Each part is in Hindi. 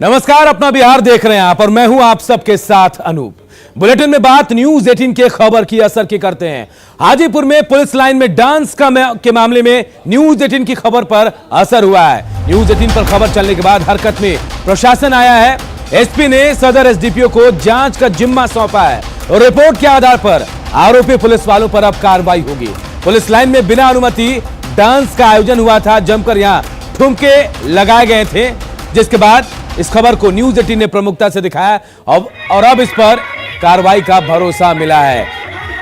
नमस्कार, अपना बिहार देख रहे हैं आप और मैं हूं आप सबके साथ अनूप। बुलेटिन में बात न्यूज 18 के खबर की असर की करते हैं। हाजीपुर में पुलिस लाइन में डांस के मामले में न्यूज 18 की खबर पर असर हुआ है। न्यूज 18 पर खबर चलने के बाद हरकत में प्रशासन आया है। एसपी ने सदर एसडीपीओ को जांच का जिम्मा सौंपा है और रिपोर्ट के आधार पर आरोपी पुलिस वालों पर अब कार्रवाई होगी। पुलिस लाइन में बिना अनुमति डांस का आयोजन हुआ था, जमकर यहां ठुमके लगाए गए थे, जिसके बाद इस खबर को न्यूज 18 ने प्रमुखता से दिखाया और अब इस पर कार्रवाई का भरोसा मिला है।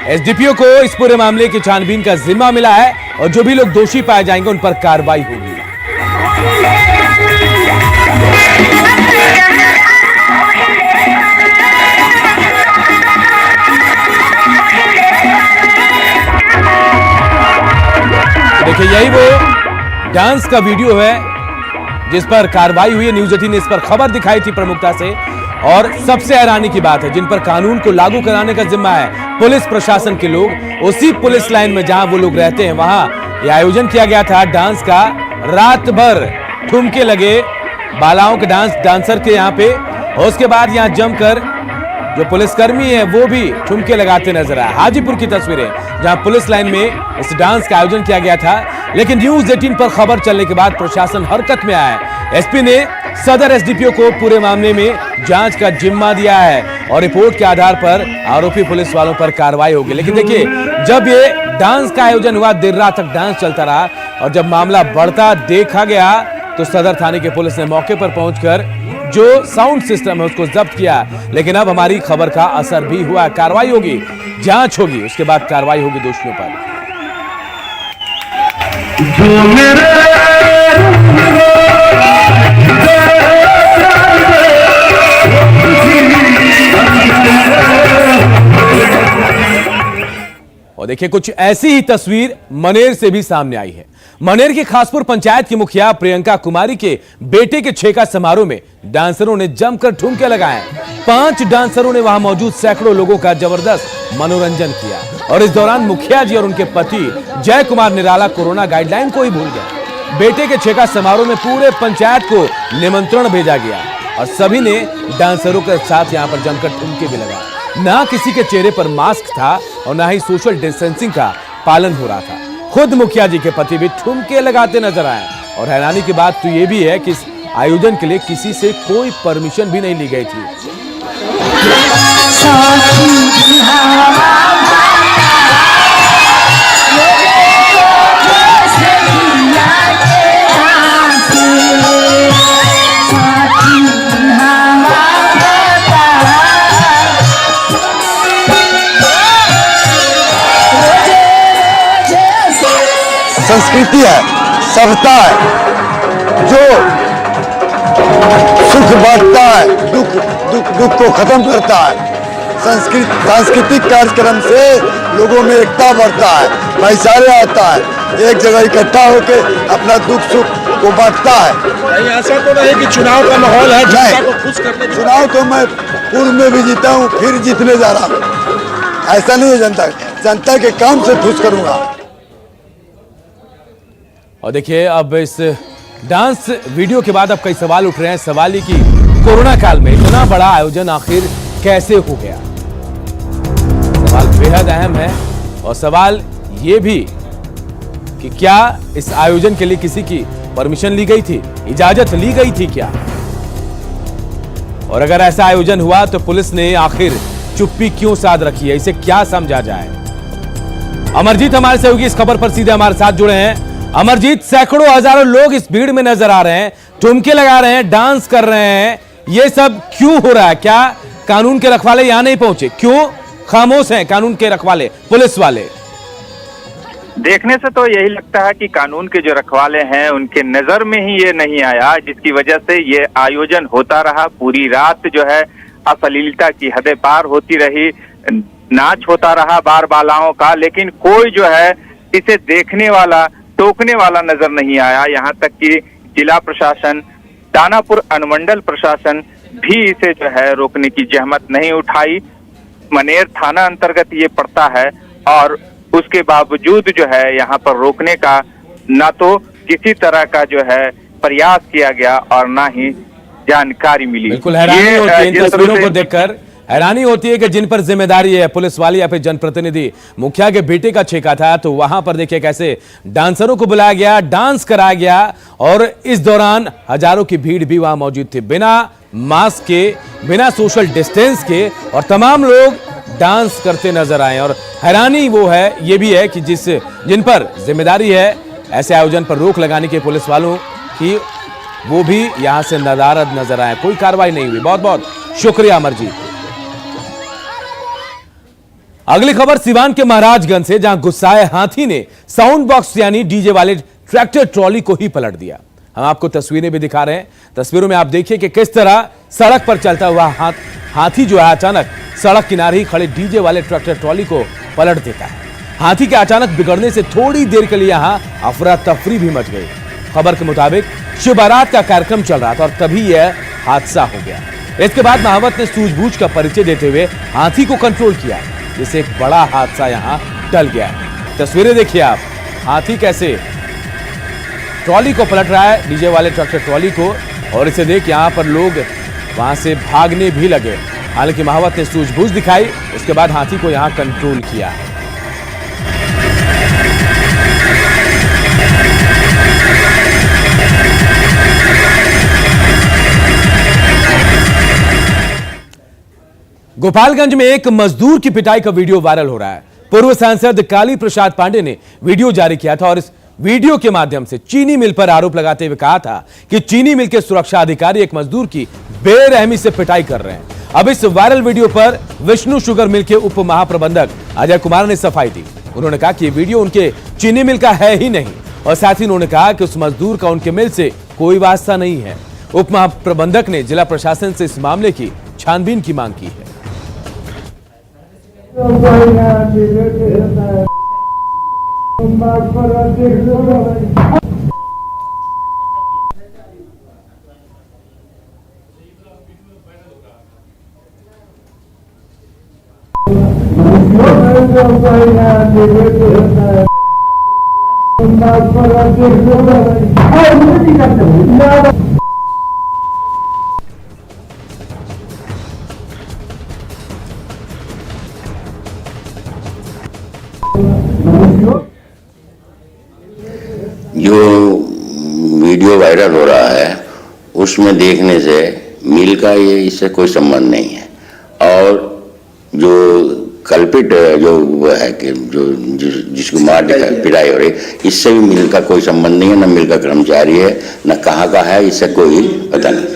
एसडीपीओ को इस पूरे मामले की छानबीन का जिम्मा मिला है और जो भी लोग दोषी पाए जाएंगे उन पर कार्रवाई होगी। देखिए, यही वो डांस का वीडियो है जिस पर कार्रवाई हुई है। न्यूज 18 ने इस पर खबर दिखाई थी प्रमुखता से। और सबसे हैरानी की बात है, जिन पर कानून को लागू कराने का जिम्मा है पुलिस प्रशासन के लोग, उसी पुलिस लाइन में जहां वो लोग रहते हैं वहां यह आयोजन किया गया था डांस का। रात भर ठुमके लगे बालाओं के डांसर के यहाँ पे, और उसके बाद यहां जमकर जो पुलिसकर्मी है वो भी ठुमके लगाते नजर आए। हाजीपुर की तस्वीरें जहां पुलिस लाइन में इस डांस का आयोजन किया गया था, लेकिन न्यूज 18 पर खबर चलने के बाद प्रशासन हरकत में आया है। एसपी ने सदर एसडीपीओ को पूरे मामले में जांच का जिम्मा दिया है और रिपोर्ट के आधार पर आरोपी पुलिस वालों पर कार्रवाई होगी। लेकिन देखिए, जब ये डांस का आयोजन हुआ, देर रात तक डांस चलता रहा और जब मामला बढ़ता देखा गया तो सदर थाने की पुलिस ने मौके पर पहुंचकर जो साउंड सिस्टम है उसको जब्त किया। लेकिन अब हमारी खबर का असर भी हुआ। कार्रवाई होगी, जांच होगी, उसके बाद कार्रवाई होगी दोषियों पर। जो मेरे और देखिए, कुछ ऐसी ही तस्वीर मनेर से भी सामने आई है। मनेर की खासपुर पंचायत की मुखिया प्रियंका कुमारी के बेटे के छेका समारोह में डांसरों ने जमकर ठुमके लगाए। 5 डांसरों ने वहां मौजूद सैकड़ों लोगों का जबरदस्त मनोरंजन किया और इस दौरान मुखिया जी और उनके पति जय कुमार निराला कोरोना गाइडलाइन को ही भूल गए। बेटे के छेका समारोह में पूरे पंचायत को निमंत्रण भेजा गया और सभी ने डांसरों के साथ यहां पर जमकर ठुमके भी लगाए। ना किसी के चेहरे पर मास्क था और ना ही सोशल डिस्टेंसिंग का पालन हो रहा था। खुद मुखिया जी के पति भी ठुमके लगाते नजर आए। और हैरानी की बात तो यह भी है कि इस आयोजन के लिए किसी से कोई परमिशन भी नहीं ली गई थी। संस्कृति है, सभ्यता है, जो सुख बांटता है, दुख को खत्म करता है। सांस्कृतिक कार्यक्रम से लोगों में एकता बढ़ता है, भाईचारा आता है, एक जगह इकट्ठा होकर अपना दुख सुख को बांटता है। ऐसा तो नहीं कि चुनाव का माहौल है, जनता को खुश करने। चुनाव तो मैं पूर्व में भी जीता हूँ, फिर जीतने जा रहा हूँ। ऐसा नहीं है, जनता के काम से खुश करूंगा। और देखिए, अब इस डांस वीडियो के बाद अब कई सवाल उठ रहे हैं। सवाल ही कि कोरोना काल में इतना बड़ा आयोजन आखिर कैसे हो गया। सवाल बेहद अहम है और सवाल ये भी कि क्या इस आयोजन के लिए किसी की परमिशन ली गई थी, इजाजत ली गई थी क्या? और अगर ऐसा आयोजन हुआ तो पुलिस ने आखिर चुप्पी क्यों साध रखी है, इसे क्या समझा जाए? अमरजीत हमारे सहयोगी इस खबर पर सीधे हमारे साथ जुड़े हैं। अमरजीत, सैकड़ों हजारों लोग इस भीड़ में नजर आ रहे हैं, ठुमके लगा रहे हैं, डांस कर रहे हैं, ये सब क्यों हो रहा है? क्या कानून के रखवाले यहां नहीं पहुंचे? क्यों खामोश हैं कानून के रखवाले, पुलिस वाले? देखने से तो यही लगता है कि कानून के जो रखवाले हैं उनके नजर में ही ये नहीं आया, जिसकी वजह से ये आयोजन होता रहा। पूरी रात जो है अश्लीलता की हदें पार होती रही, नाच होता रहा बार बालाओं का, लेकिन कोई जो है इसे देखने वाला, टोकने वाला नजर नहीं आया। यहाँ तक कि जिला प्रशासन, दानापुर अनुमंडल प्रशासन भी इसे जो है रोकने की जहमत नहीं उठाई। मनेर थाना अंतर्गत ये पड़ता है और उसके बावजूद जो है यहाँ पर रोकने का ना तो किसी तरह का जो है प्रयास किया गया और ना ही जानकारी मिली। बिल्कुल हैरानी होती है इन जिस तरह तस्वीरों से- को देखकर, हैरानी होती है कि जिन पर जिम्मेदारी है पुलिस वाले या फिर जनप्रतिनिधि मुखिया के बेटे का ठेका था, तो वहां पर देखिए कैसे डांसरों को बुलाया गया, डांस कराया गया और इस दौरान हजारों की भीड़ भी वहां मौजूद थी, बिना मास्क के, बिना सोशल डिस्टेंस के, और तमाम लोग डांस करते नजर आए। और हैरानी वो है, ये भी है कि जिन पर जिम्मेदारी है ऐसे आयोजन पर रोक लगाने के पुलिस वालों की, वो भी यहां से नदारद नजर आए, कोई कार्रवाई नहीं हुई। बहुत बहुत शुक्रिया अमरजीत। अगली खबर सिवान के महाराजगंज से, जहां गुस्साए हाथी ने साउंड बॉक्स यानी डीजे वाले ट्रैक्टर ट्रॉली को ही पलट दिया। हम आपको तस्वीरें भी दिखा रहे हैं, तस्वीरों में आप देखिए कि किस तरह सड़क पर चलता हुआ हाथी जो है अचानक सड़क किनारे ही खड़े डीजे वाले ट्रैक्टर ट्रॉली को पलट देता है। हाथी के अचानक बिगड़ने से थोड़ी देर के लिए यहां अफरा तफरी भी मच गई। खबर के मुताबिक शिव बारात का कार्यक्रम चल रहा था और तभी यह हादसा हो गया। इसके बाद महावत ने सूझबूझ का परिचय देते हुए हाथी को कंट्रोल किया, जिससे एक बड़ा हादसा यहां टल गया है। तस्वीरें देखिए आप, हाथी कैसे ट्रॉली को पलट रहा है, डीजे वाले ट्रैक्टर ट्रॉली को, और इसे देख यहां पर लोग वहां से भागने भी लगे। हालांकि महावत ने सूझबूझ दिखाई, उसके बाद हाथी को यहां कंट्रोल किया। गोपालगंज में एक मजदूर की पिटाई का वीडियो वायरल हो रहा है। पूर्व सांसद काली प्रसाद पांडे ने वीडियो जारी किया था और इस वीडियो के माध्यम से चीनी मिल पर आरोप लगाते हुए कहा था कि चीनी मिल के सुरक्षा अधिकारी एक मजदूर की बेरहमी से पिटाई कर रहे हैं। अब इस वायरल वीडियो पर विष्णु शुगर मिल के उप महाप्रबंधक अजय कुमार ने सफाई दी। उन्होंने कहा कि यह वीडियो उनके चीनी मिल का है ही नहीं, और साथ ही उन्होंने कहा कि उस मजदूर का उनके मिल से कोई वास्ता नहीं है। उप महाप्रबंधक ने जिला प्रशासन से इस मामले की छानबीन की मांग की है। जो वीडियो वायरल हो रहा है उसमें देखने से मिल का ये इससे कोई संबंध नहीं है, और जो कल्पिट जो वो है कि जिसको मार पिटाई हो रही, इससे भी मिल का कोई संबंध नहीं है, न मिल का कर्मचारी है, न कहाँ का है, इससे कोई पता नहीं।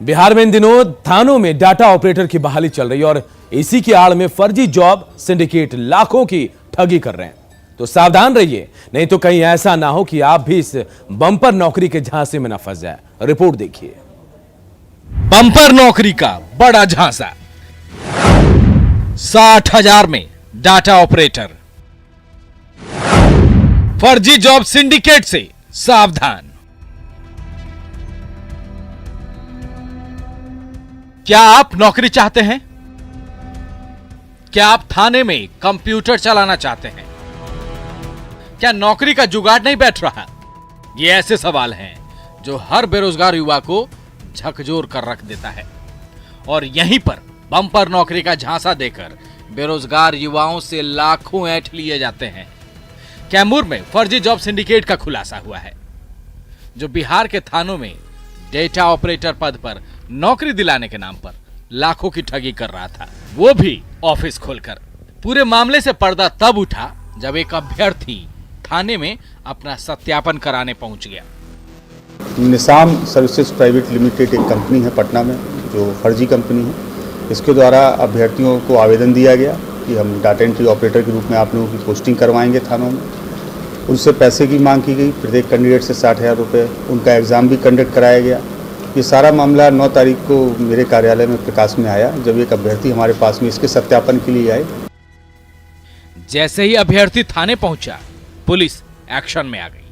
बिहार में इन दिनों थानों में डाटा ऑपरेटर की बहाली चल रही है और इसी की आड़ में फर्जी जॉब सिंडिकेट लाखों की ठगी कर रहे हैं। तो सावधान रहिए, नहीं तो कहीं ऐसा ना हो कि आप भी इस बम्पर नौकरी के झांसे में ना फंस जाए। रिपोर्ट देखिए। बम्पर नौकरी का बड़ा झांसा, 60,000 में डाटा ऑपरेटर, फर्जी जॉब सिंडिकेट से सावधान। क्या आप नौकरी चाहते हैं? क्या आप थाने में कंप्यूटर चलाना चाहते हैं? क्या नौकरी का जुगाड़ नहीं बैठ रहा? ये ऐसे सवाल हैं जो हर बेरोजगार युवा को झकझोर कर रख देता है, और यहीं पर बम्पर नौकरी का झांसा देकर बेरोजगार युवाओं से लाखों ऐंठ लिए जाते हैं। कैमूर में फर्जी जॉब सिंडिकेट का खुलासा हुआ है, जो बिहार के थानों में डेटा ऑपरेटर पद पर नौकरी दिलाने के नाम पर लाखों की ठगी कर रहा था, वो भी ऑफिस खोलकर। पूरे मामले से पर्दा तब उठा जब एक अभ्यर्थी थाने में अपना सत्यापन कराने पहुंच गया। निसाम सर्विसेज प्राइवेट लिमिटेड एक कंपनी है पटना में, जो फर्जी कंपनी है। इसके द्वारा अभ्यर्थियों को आवेदन दिया गया कि हम डाटा एंट्री ऑपरेटर के रूप में आप लोगों की पोस्टिंग करवाएंगे थानों में। उनसे पैसे की मांग की गई, प्रत्येक कैंडिडेट से 60,000 रुपये। उनका एग्ज़ाम भी कंडक्ट कराया गया। ये सारा मामला 9 तारीख को मेरे कार्यालय में प्रकाश में आया, जब एक अभ्यर्थी हमारे पास में इसके सत्यापन के लिए आए। जैसे ही अभ्यर्थी थाने पहुंचा, पुलिस एक्शन में आ गई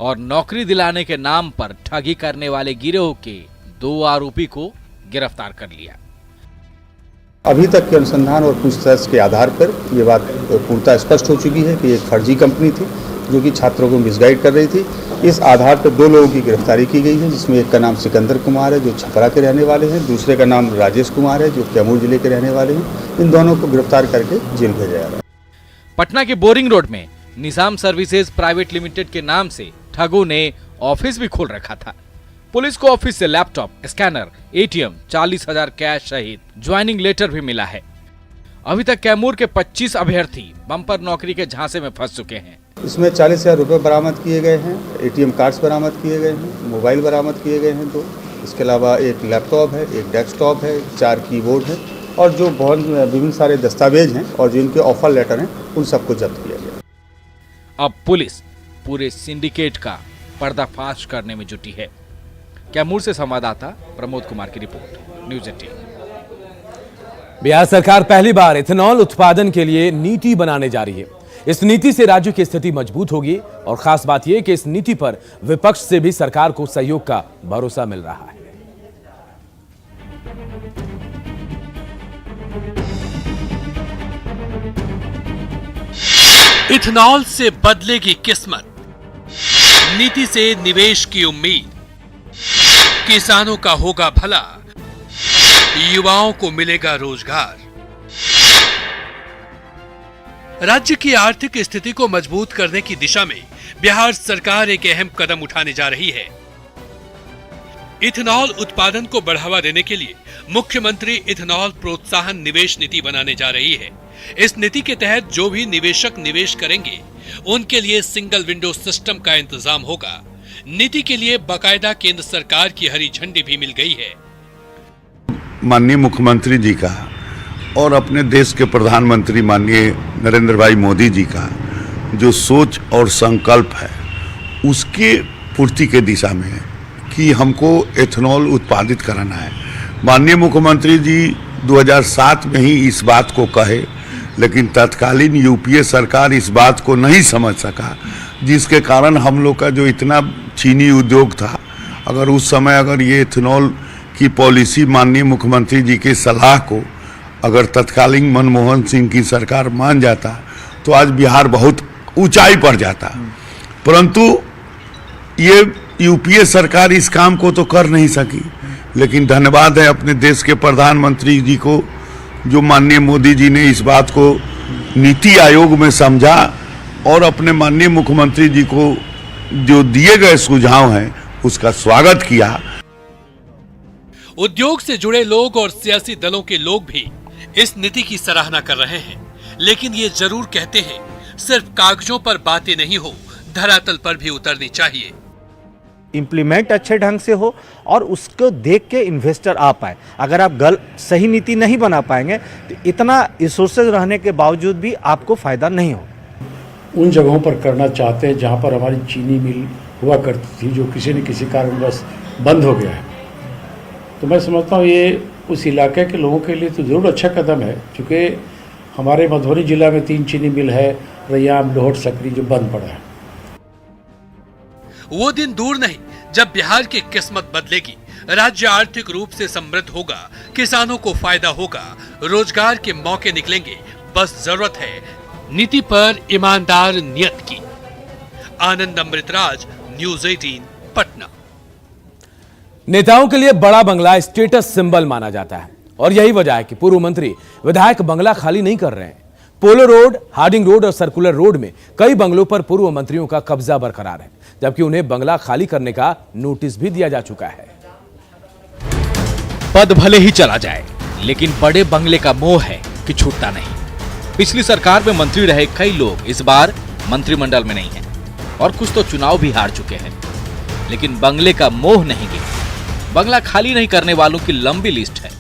और नौकरी दिलाने के नाम पर ठगी करने वाले गिरोह के 2 आरोपी को गिरफ्तार कर लिया। अभी तक के अनुसंधान और पूछताछ के आधार पर यह बात पूर्णतः स्पष्ट हो चुकी है कि एक फर्जी कंपनी थी, जो कि छात्रों को मिसगाइड कर रही थी। इस आधार पर 2 लोगों की गिरफ्तारी की गई है, जिसमें एक का नाम सिकंदर कुमार है जो छपरा के रहने वाले हैं, दूसरे का नाम राजेश कुमार है जो कैमूर जिले के रहने वाले हैं। इन दोनों को गिरफ्तार करके जेल भेजा जा रहा है। पटना के बोरिंग रोड में निजाम सर्विसेज प्राइवेट लिमिटेड के नाम से ठगों ने ऑफिस भी खोल रखा था। पुलिस को ऑफिस से लैपटॉप, स्कैनर, एटीएम, 40,000 कैश सहित ज्वाइनिंग लेटर भी मिला है। अभी तक कैमूर के 25 अभ्यर्थी बम्पर नौकरी के झांसे में फंस चुके हैं। इसमें 40,000 रुपये बरामद किए गए हैं, एटीएम कार्ड्स बरामद किए गए हैं, मोबाइल बरामद किए गए हैं 2। इसके अलावा एक लैपटॉप है, एक डेस्कटॉप है, 4 कीबोर्ड है और जो बहुत विभिन्न सारे दस्तावेज हैं और जिनके ऑफर लेटर हैं उन सबको जब्त किया गया। अब पुलिस पूरे सिंडिकेट का पर्दाफाश करने में जुटी है। कैमूर से संवाददाता प्रमोद कुमार की रिपोर्ट, न्यूज़ 18। बिहार सरकार पहली बार इथेनॉल उत्पादन के लिए नीति बनाने जा रही है। इस नीति से राज्य की स्थिति मजबूत होगी और खास बात यह कि इस नीति पर विपक्ष से भी सरकार को सहयोग का भरोसा मिल रहा है। इथेनॉल से बदलेगी किस्मत, नीति से निवेश की उम्मीद, किसानों का होगा भला, युवाओं को मिलेगा रोजगार। राज्य की आर्थिक स्थिति को मजबूत करने की दिशा में बिहार सरकार एक अहम कदम उठाने जा रही है। इथेनॉल उत्पादन को बढ़ावा देने के लिए मुख्यमंत्री इथेनॉल प्रोत्साहन निवेश नीति बनाने जा रही है। इस नीति के तहत जो भी निवेशक निवेश करेंगे उनके लिए सिंगल विंडो सिस्टम का इंतजाम होगा। नीति के लिए बाकायदा केंद्र सरकार की हरी झंडी भी मिल गई है। माननीय मुख्यमंत्री जी का और अपने देश के प्रधानमंत्री माननीय नरेंद्र भाई मोदी जी का जो सोच और संकल्प है उसके पूर्ति के दिशा में है कि हमको एथेनॉल उत्पादित कराना है। माननीय मुख्यमंत्री जी 2007 में ही इस बात को कहे, लेकिन तत्कालीन यूपीए सरकार इस बात को नहीं समझ सका, जिसके कारण हम लोग का जो इतना चीनी उद्योग था, अगर उस समय अगर ये एथेनॉल की पॉलिसी माननीय मुख्यमंत्री जी की सलाह को अगर तत्कालीन मनमोहन सिंह की सरकार मान जाता तो आज बिहार बहुत ऊंचाई पर जाता। परंतु ये यूपीए सरकार इस काम को तो कर नहीं सकी, लेकिन धन्यवाद है अपने देश के प्रधानमंत्री जी को जो माननीय मोदी जी ने इस बात को नीति आयोग में समझा और अपने माननीय मुख्यमंत्री जी को जो दिए गए सुझाव हैं उसका स्वागत किया। उद्योग से जुड़े लोग और सियासी दलों के लोग भी इस नीति की सराहना कर रहे हैं, लेकिन ये जरूर कहते हैं सिर्फ कागजों पर बातें नहीं हो, धरातल पर भी उतरनी चाहिए। इम्प्लीमेंट अच्छे ढंग से हो और उसको देख के इन्वेस्टर आ पाए। अगर आप सही नीति नहीं बना पाएंगे तो इतना रिसोर्सेज रहने के बावजूद भी आपको फायदा नहीं हो। उन जगहों पर करना चाहते हैं जहां पर हमारी चीनी मिल हुआ करती थी, जो किसी न किसी कारणवश बंद हो गया है। तो मैं समझता हूँ ये उस इलाके के लोगों के लिए तो ज़रूर अच्छा कदम है, क्योंकि हमारे मधुबनी जिला में 3 चीनी मिल है, रैयाम, लोहट, सकरी, जो बंद पड़ा है। वो दिन दूर नहीं जब बिहार की किस्मत बदलेगी, राज्य आर्थिक रूप से समृद्ध होगा, किसानों को फायदा होगा, रोजगार के मौके निकलेंगे। बस जरूरत है नीति पर ईमानदार नियत की। आनंद अमृतराज, न्यूज़ 18 पटना। नेताओं के लिए बड़ा बंगला स्टेटस सिंबल माना जाता है और यही वजह है कि पूर्व मंत्री विधायक बंगला खाली नहीं कर रहे हैं। पोलो रोड, हार्डिंग रोड और सर्कुलर रोड में कई बंगलों पर पूर्व मंत्रियों का कब्जा बरकरार है, जबकि उन्हें बंगला खाली करने का नोटिस भी दिया जा चुका है। पद भले ही चला जाए, लेकिन बड़े बंगले का मोह है कि छूटता नहीं। पिछली सरकार में मंत्री रहे कई लोग इस बार मंत्रिमंडल में नहीं हैं और कुछ तो चुनाव भी हार चुके हैं, लेकिन बंगले का मोह नहीं गया। बंगला खाली नहीं करने वालों की लंबी लिस्ट है।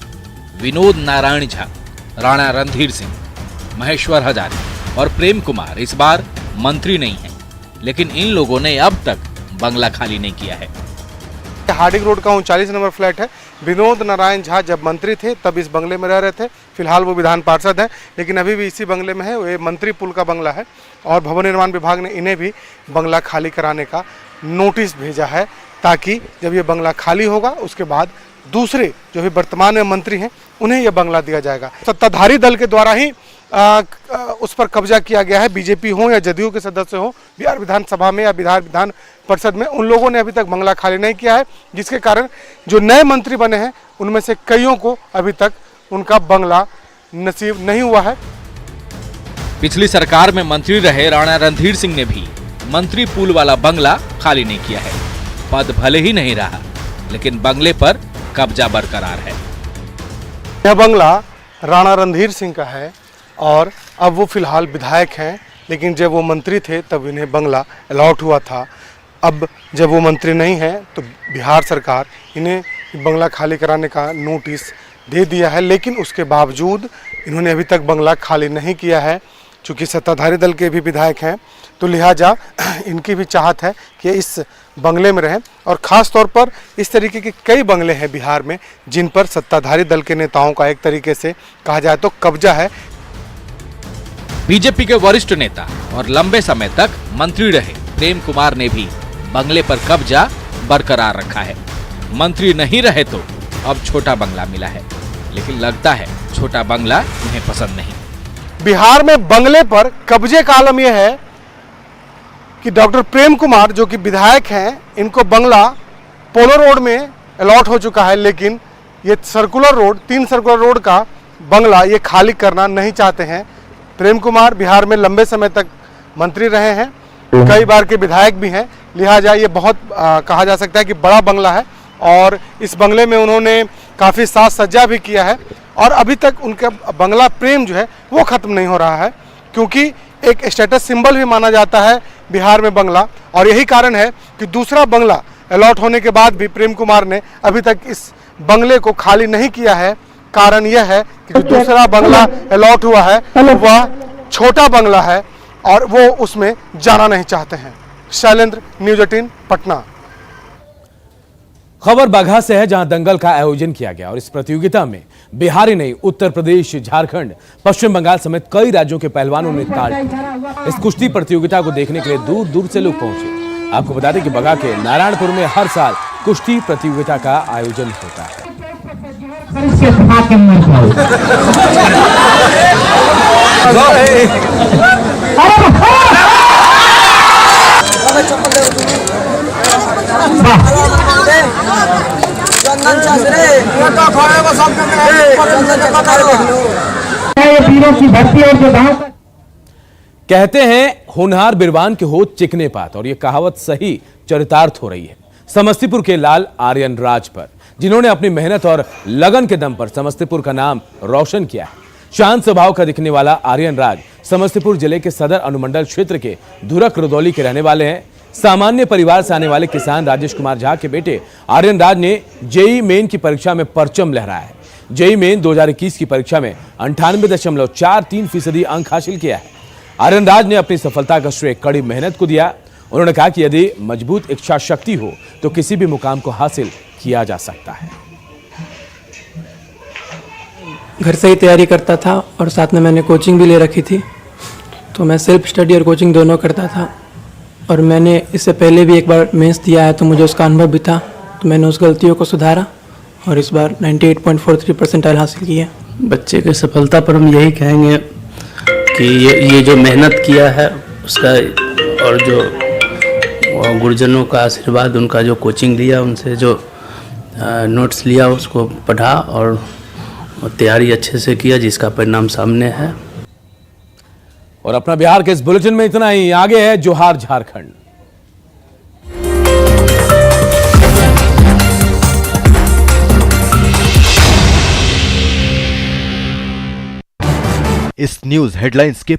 विनोद नारायण झा, राणा रणधीर सिंह, महेश्वर हजारी और प्रेम कुमार इस बार मंत्री नहीं हैं, लेकिन इन लोगों ने अब तक बंगला खाली नहीं किया है। हार्डिंग रोड का 39 नंबर फ्लैट है। विनोद नारायण झा जब मंत्री थे तब इस बंगले में रह रहे थे। फिलहाल वो विधान पार्षद हैं, लेकिन अभी भी इसी बंगले में है। ये मंत्री पुल का बंगला है और भवन निर्माण विभाग ने इन्हें भी बंगला खाली कराने का नोटिस भेजा है, ताकि जब ये बंगला खाली होगा उसके बाद दूसरे जो भी वर्तमान में मंत्री हैं उन्हें यह बंगला दिया जाएगा। सत्ताधारी दल के द्वारा ही उस पर कब्जा किया गया है। बीजेपी हो या जदयू के सदस्य हो बिहार विधानसभा में या बिहार विधान परिषद में, उन लोगों ने अभी तक बंगला खाली नहीं किया है, जिसके कारण जो नए मंत्री बने हैं उनमें से कईयों को अभी तक उनका बंगला नसीब नहीं हुआ है। पिछली सरकार में मंत्री रहे राणा रणधीर सिंह ने भी मंत्री पूल वाला बंगला खाली नहीं किया है। पद भले ही नहीं रहा, लेकिन बंगले पर कब्जा बरकरार है। यह बंगला राणा रणधीर सिंह का है और अब वो फिलहाल विधायक हैं, लेकिन जब वो मंत्री थे तब इन्हें बंगला अलॉट हुआ था। अब जब वो मंत्री नहीं हैं तो बिहार सरकार इन्हें बंगला खाली कराने का नोटिस दे दिया है, लेकिन उसके बावजूद इन्होंने अभी तक बंगला खाली नहीं किया है। चूँकि सत्ताधारी दल के भी विधायक हैं तो लिहाजा इनकी भी चाहत है कि इस बंगले में रहें, और ख़ास तौर पर इस तरीके के कई बंगले हैं बिहार में जिन पर सत्ताधारी दल के नेताओं का एक तरीके से कहा जाए तो कब्जा है। बीजेपी के वरिष्ठ नेता और लंबे समय तक मंत्री रहे प्रेम कुमार ने भी बंगले पर कब्जा बरकरार रखा है। मंत्री नहीं रहे तो अब छोटा बंगला मिला है, लेकिन लगता है छोटा बंगला उन्हें पसंद नहीं। बिहार में बंगले पर कब्जे का आलम यह है कि डॉक्टर प्रेम कुमार जो कि विधायक हैं, इनको बंगला पोलो रोड में अलॉट हो चुका है, लेकिन ये सर्कुलर रोड 3 सर्कुलर रोड का बंगला ये खाली करना नहीं चाहते हैं। प्रेम कुमार बिहार में लंबे समय तक मंत्री रहे हैं, कई बार के विधायक भी हैं, लिहाजा ये बहुत कहा जा सकता है कि बड़ा बंगला है, और इस बंगले में उन्होंने काफ़ी साज सज्जा भी किया है, और अभी तक उनका बंगला प्रेम जो है वो ख़त्म नहीं हो रहा है, क्योंकि एक स्टेटस सिंबल भी माना जाता है बिहार में बंगला। और यही कारण है कि दूसरा बंगला अलॉट होने के बाद भी प्रेम कुमार ने अभी तक इस बंगले को खाली नहीं किया है। कारण यह है कि जो दूसरा बंगला अलॉट हुआ है वह छोटा बंगला है और वो उसमें जाना नहीं चाहते हैं। शैलेंद्र, न्यूज़ 18 पटना। खबर बगहा से है, जहां दंगल का आयोजन किया गया और इस प्रतियोगिता में बिहार ही नहीं उत्तर प्रदेश, झारखंड, पश्चिम बंगाल समेत कई राज्यों के पहलवानों ने ताल। इस कुश्ती प्रतियोगिता को देखने के लिए दूर दूर से लोग पहुंचे। आपको बता दें कि बगहा के नारायणपुर में हर साल कुश्ती प्रतियोगिता का आयोजन होता है। कहते हैं होनहार बिरवान के होत चिकने पात, और यह कहावत सही चरितार्थ हो रही है समस्तीपुर के लाल आर्यन राज पर, जिन्होंने अपनी मेहनत और लगन के दम पर समस्तीपुर का नाम रोशन किया है। शांत स्वभाव का दिखने वाला आर्यन राज समस्तीपुर जिले के सदर अनुमंडल क्षेत्र के धुरक रुदौली के रहने वाले हैं। सामान्य परिवार से आने वाले किसान राजेश कुमार झा के बेटे आर्यन राज ने जेईई मेन की परीक्षा में परचम लहराया है। जेईई मेन 2021 की परीक्षा में 98.43% अंक हासिल किया है। आर्यन राज ने अपनी सफलता का श्रेय कड़ी मेहनत को दिया। उन्होंने कहा कि यदि मजबूत इच्छा शक्ति हो तो किसी भी मुकाम को हासिल किया जा सकता है। घर से ही तैयारी करता था और साथ में मैंने कोचिंग भी ले रखी थी, तो मैं सेल्फ स्टडी और कोचिंग दोनों करता था। और मैंने इससे पहले भी एक बार मेंस दिया है, तो मुझे उसका अनुभव भी था, तो मैंने उस गलतियों को सुधारा और इस बार 98.43% हासिल किया। बच्चे की सफलता पर हम यही कहेंगे कि ये जो मेहनत किया है उसका, और जो गुरुजनों का आशीर्वाद, उनका जो कोचिंग लिया, उनसे जो नोट्स लिया उसको पढ़ा और तैयारी अच्छे से किया, जिसका परिणाम सामने है। और अपना बिहार के इस बुलेटिन में इतना ही। आगे है जोहार झारखंड। इस न्यूज हेडलाइंस के